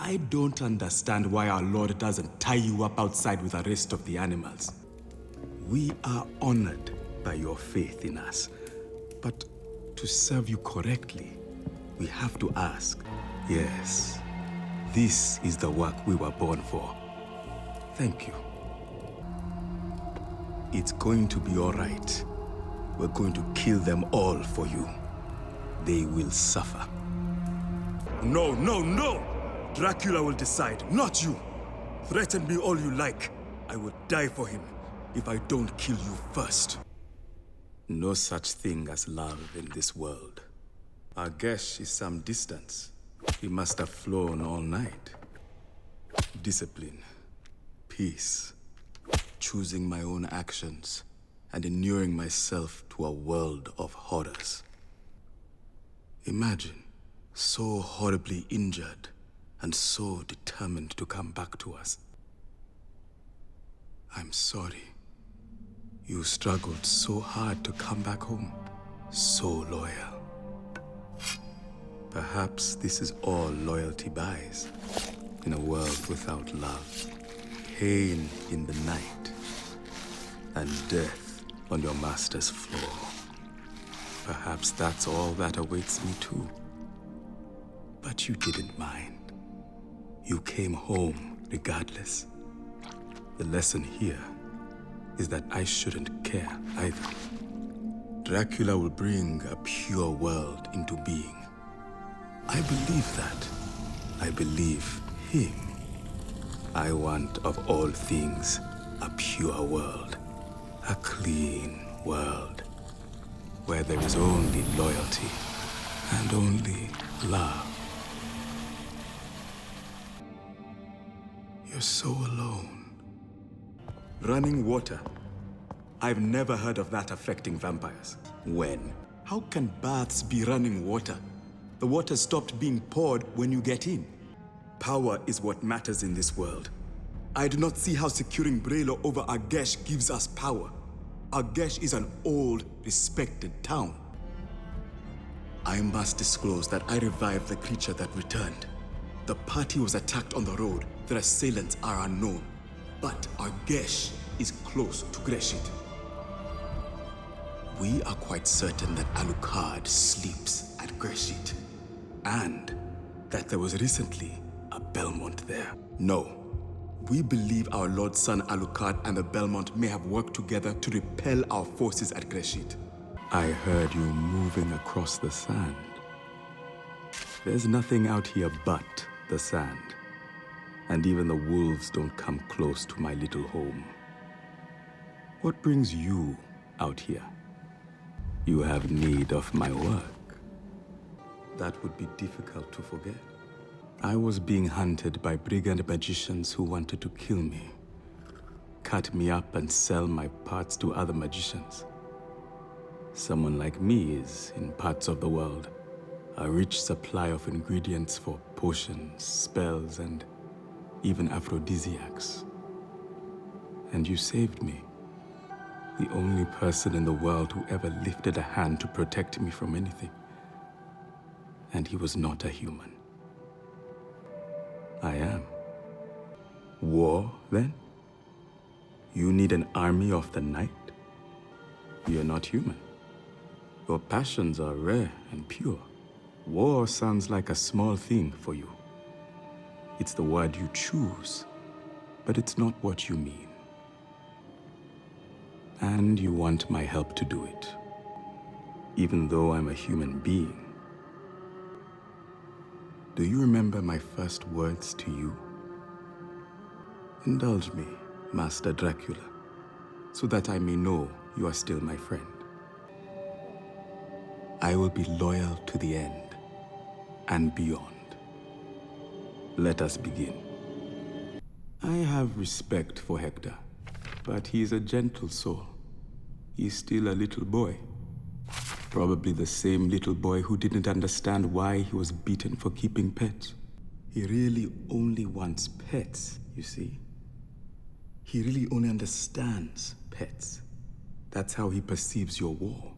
I don't understand why our Lord doesn't tie you up outside with the rest of the animals. We are honored by your faith in us, but to serve you correctly, we have to ask. Yes, this is the work we were born for. Thank you. It's going to be all right. We're going to kill them all for you. They will suffer. No, no, no! Dracula will decide, not you. Threaten me all you like. I will die for him if I don't kill you first. No such thing as love in this world. Our Gesh is some distance. He must have flown all night. Discipline, peace, choosing my own actions, and inuring myself to a world of horrors. Imagine, so horribly injured, and so determined to come back to us. I'm sorry. You struggled so hard to come back home. So loyal. Perhaps this is all loyalty buys. In a world without love. Pain in the night. And death on your master's floor. Perhaps that's all that awaits me too. But you didn't mind. You came home regardless. The lesson here is that I shouldn't care either. Dracula will bring a pure world into being. I believe that. I believe him. I want of all things a pure world. A clean world. Where there is only loyalty and only love. You're so alone. Running water. I've never heard of that affecting vampires. When? How can baths be running water? The water stopped being poured when you get in. Power is what matters in this world. I do not see how securing Brelo over Agesh gives us power. Agesh is an old, respected town. I must disclose that I revived the creature that returned. The party was attacked on the road. Their assailants are unknown. But Agesh is close to Greshit. We are quite certain that Alucard sleeps at Greshit. And that there was recently a Belmont there. No. We believe our Lord's son Alucard and the Belmont may have worked together to repel our forces at Greshit. I heard you moving across the sand. There's nothing out here but the sand. And even the wolves don't come close to my little home. What brings you out here? You have need of my work. That would be difficult to forget. I was being hunted by brigand magicians who wanted to kill me. Cut me up and sell my parts to other magicians. Someone like me is, in parts of the world, a rich supply of ingredients for potions, spells, and even aphrodisiacs. And you saved me. The only person in the world who ever lifted a hand to protect me from anything. And he was not a human. I am. War, then? You need an army of the night? You're not human. Your passions are rare and pure. War sounds like a small thing for you. It's the word you choose, but it's not what you mean. And you want my help to do it, even though I'm a human being. Do you remember my first words to you? Indulge me, Master Dracula, so that I may know you are still my friend. I will be loyal to the end and beyond. Let us begin. I have respect for Hector, but he is a gentle soul. He's still a little boy. Probably the same little boy who didn't understand why he was beaten for keeping pets. He really only wants pets, you see. He really only understands pets. That's how he perceives your war.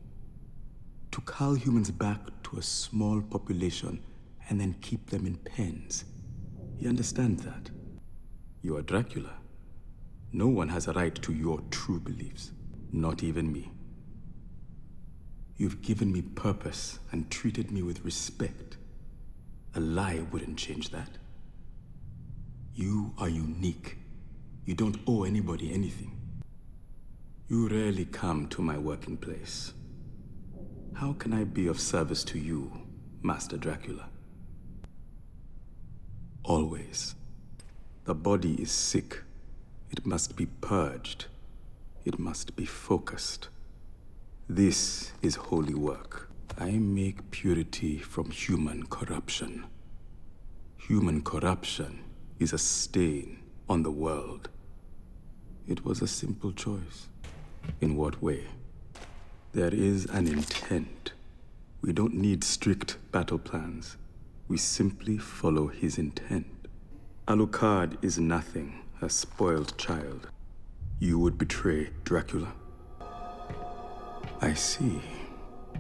To cull humans back to a small population and then keep them in pens. You understand that? You are Dracula. No one has a right to your true beliefs, not even me. You've given me purpose and treated me with respect. A lie wouldn't change that. You are unique. You don't owe anybody anything. You rarely come to my working place. How can I be of service to you, Master Dracula? Always. The body is sick. It must be purged. It must be focused. This is holy work. I make purity from human corruption. Human corruption is a stain on the world. It was a simple choice. In what way? There is an intent. We don't need strict battle plans. We simply follow his intent. Alucard is nothing, a spoiled child. You would betray Dracula? I see.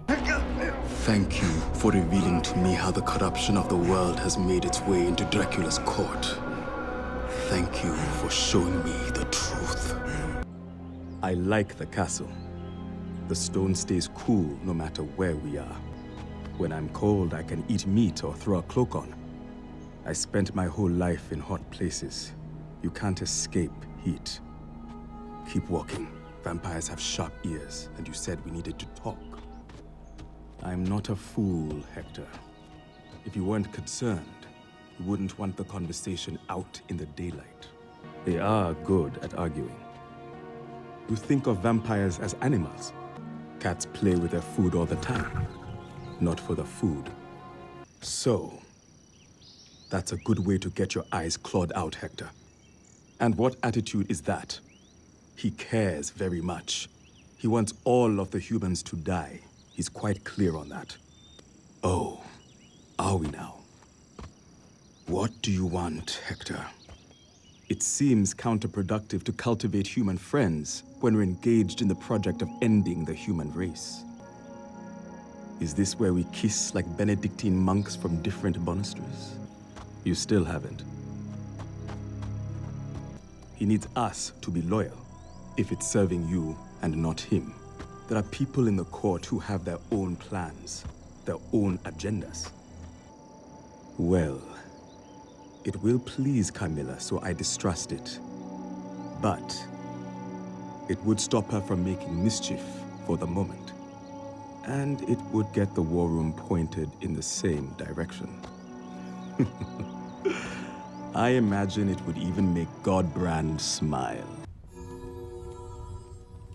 Thank you for revealing to me how the corruption of the world has made its way into Dracula's court. Thank you for showing me the truth. I like the castle. The stone stays cool no matter where we are. When I'm cold, I can eat meat or throw a cloak on. I spent my whole life in hot places. You can't escape heat. Keep walking. Vampires have sharp ears, and you said we needed to talk. I'm not a fool, Hector. If you weren't concerned, you wouldn't want the conversation out in the daylight. They are good at arguing. You think of vampires as animals. Cats play with their food all the time. Not for the food. So, that's a good way to get your eyes clawed out, Hector. And what attitude is that? He cares very much. He wants all of the humans to die. He's quite clear on that. Oh, are we now? What do you want, Hector? It seems counterproductive to cultivate human friends when we're engaged in the project of ending the human race. Is this where we kiss like Benedictine monks from different monasteries? You still haven't. He needs us to be loyal, if it's serving you and not him. There are people in the court who have their own plans, their own agendas. Well, it will please Camilla, so I distrust it. But it would stop her from making mischief for the moment. And it would get the war room pointed in the same direction. I imagine it would even make Godbrand smile.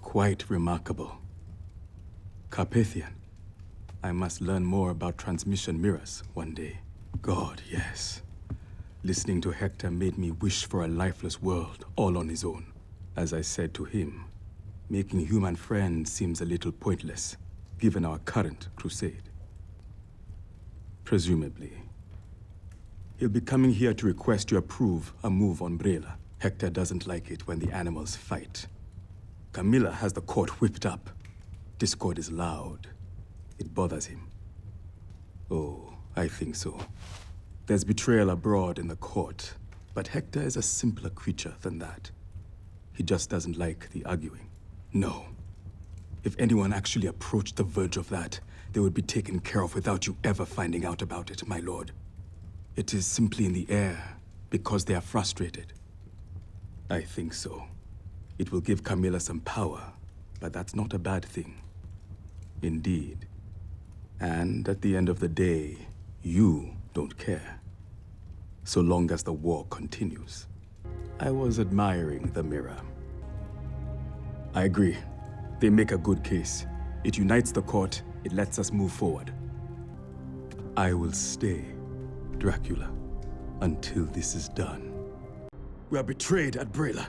Quite remarkable. Carpathian. I must learn more about transmission mirrors one day. God, yes. Listening to Hector made me wish for a lifeless world all on his own. As I said to him, making human friends seems a little pointless, given our current crusade. Presumably. He'll be coming here to request you approve a move on Brela. Hector doesn't like it when the animals fight. Camilla has the court whipped up. Discord is loud. It bothers him. Oh, I think so. There's betrayal abroad in the court, but Hector is a simpler creature than that. He just doesn't like the arguing. No. If anyone actually approached the verge of that, they would be taken care of without you ever finding out about it, my lord. It is simply in the air, because they are frustrated. I think so. It will give Camilla some power, but that's not a bad thing. Indeed. And at the end of the day, you don't care. So long as the war continues. I was admiring the mirror. I agree. They make a good case. It unites the court, it lets us move forward. I will stay, Dracula, until this is done. We are betrayed at Brela.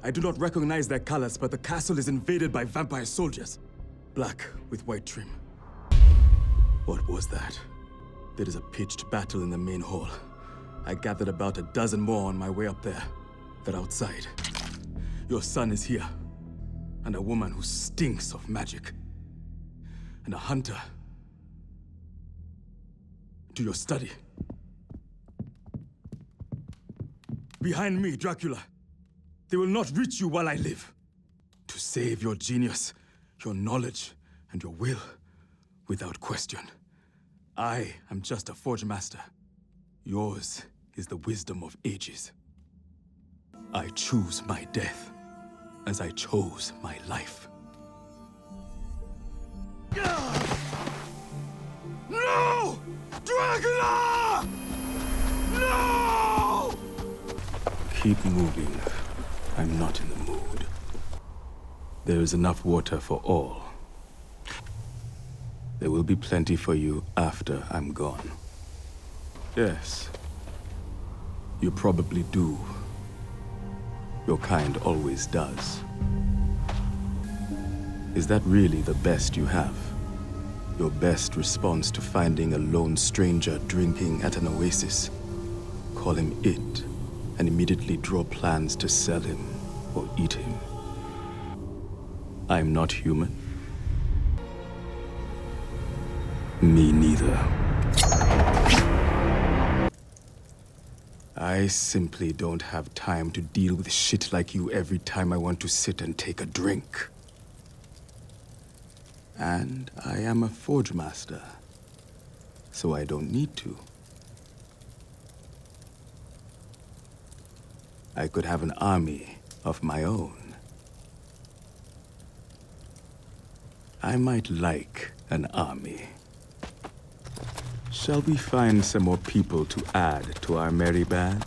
I do not recognize their colors, but the castle is invaded by vampire soldiers. Black with white trim. What was that? There is a pitched battle in the main hall. I gathered about a dozen more on my way up there. They're outside. Your son is here. And a woman who stinks of magic. And a hunter. To your study. Behind me, Dracula. They will not reach you while I live. To save your genius, your knowledge, and your will, without question. I am just a Forge Master. Yours is the wisdom of ages. I choose my death as I chose my life. No! Dracula! No! Keep moving. I'm not in the mood. There is enough water for all. There will be plenty for you after I'm gone. Yes. You probably do. Your kind always does. Is that really the best you have? Your best response to finding a lone stranger drinking at an oasis? Call him it, and immediately draw plans to sell him or eat him. I'm not human. Me neither. I simply don't have time to deal with shit like you every time I want to sit and take a drink. And I am a Forge Master, so I don't need to. I could have an army of my own. I might like an army. Shall we find some more people to add to our merry band?